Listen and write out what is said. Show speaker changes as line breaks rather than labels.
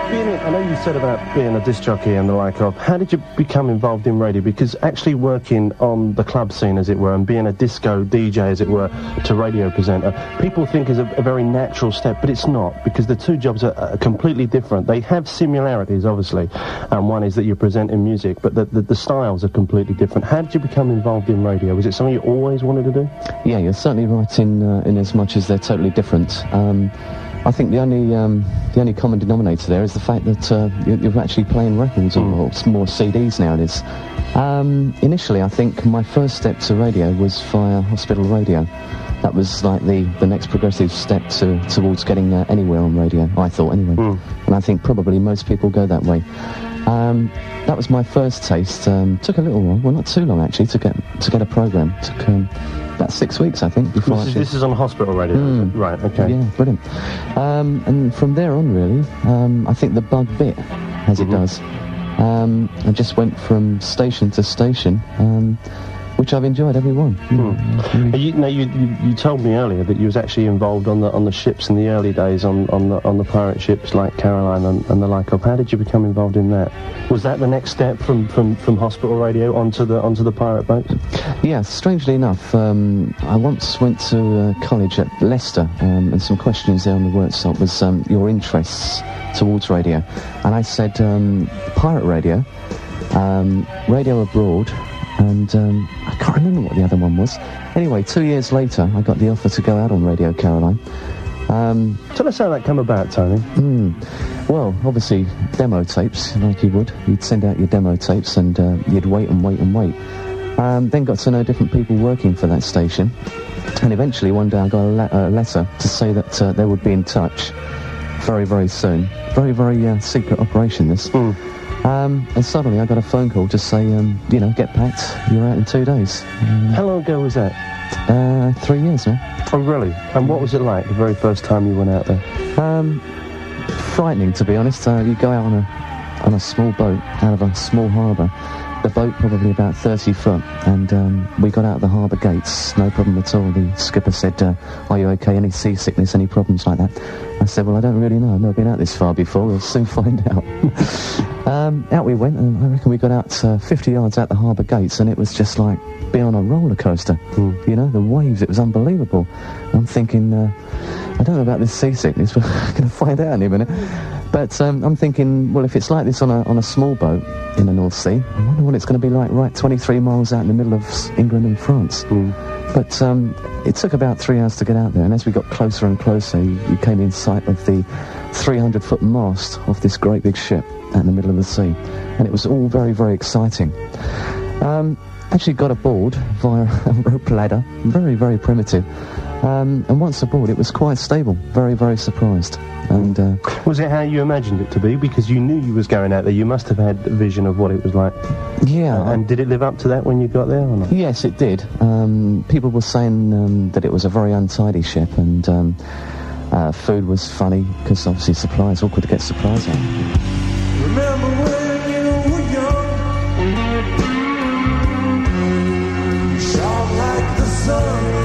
I know you said about being a disc jockey and the like of. How did you become involved in radio? Because actually working on the club scene, as it were, and being a disco DJ, as it were, to radio presenter, people think is a very natural step, but it's not, because the two jobs are completely different. They have similarities, obviously, and one is that you're presenting music, but the styles are completely different. How did you become involved in radio? Was it something you always wanted to do?
Yeah, you're certainly right in as much as they're totally different. I think the only common denominator there is the fact that you're actually playing records or more CDs nowadays. Initially, I think my first step to radio was via hospital radio. That was like the next progressive step towards getting anywhere on radio, I thought anyway. And I think probably most people go that way. That was my first taste. Took a little while, well not too long actually, to get a programme. Took about 6 weeks, I think, before
this is on hospital radio? Right, okay.
Yeah, brilliant. And from there on, really, I think the bug bit, as it does. I just went from station to station, which I've enjoyed every one.
You told me earlier that you was actually involved on the ships in the early days, on the pirate ships like Caroline and the like of. How did you become involved in that? Was that the next step from hospital radio onto the pirate boats?
Yeah, strangely enough, I once went to college at Leicester, and some questions there on the workshop was your interests towards radio, and I said pirate radio, radio abroad, and I can't remember what the other one was. Anyway, 2 years later, I got the offer to go out on Radio Caroline.
Tell us how that came about, Tony.
Well, obviously, demo tapes, like you would. You'd send out your demo tapes, and you'd wait and wait and wait. Then got to know different people working for that station. And eventually, one day, I got a letter to say that they would be in touch very, very soon. Very, very secret operation, this. And suddenly I got a phone call to say, get packed, you're out in 2 days.
How long ago was that?
3 years now.
Oh, really? And what was it like the very first time you went out there?
Frightening, to be honest. You go out on a small boat out of a small harbour. The boat probably about 30 foot, and we got out of the harbour gates, no problem at all. The skipper said, are you okay, any seasickness, any problems like that? I said, well, I don't really know, I've never been out this far before, we'll soon find out. Out we went, and I reckon we got out 50 yards out the harbour gates, and it was just like being on a roller coaster. You know, the waves, it was unbelievable. I'm thinking, I don't know about this seasickness, but I'm going to find out in a minute. But I'm thinking, well, if it's like this on a small boat in the North Sea, I wonder what it's going to be like right 23 miles out in the middle of England and France. But it took about 3 hours to get out there, and as we got closer and closer, you came in sight of the 300-foot mast of this great big ship out in the middle of the sea, and it was all very, very exciting. Actually got aboard via a rope ladder, very, very primitive. And once aboard, it was quite stable. Very, very surprised. And
was it how you imagined it to be? Because you knew you was going out there. You must have had a vision of what it was like.
Yeah.
And did it live up to that when you got there or not?
Yes, it did. People were saying that it was a very untidy ship, and food was funny, because obviously supplies, awkward to get supplies out.
Remember when you were young, you shone like the sun.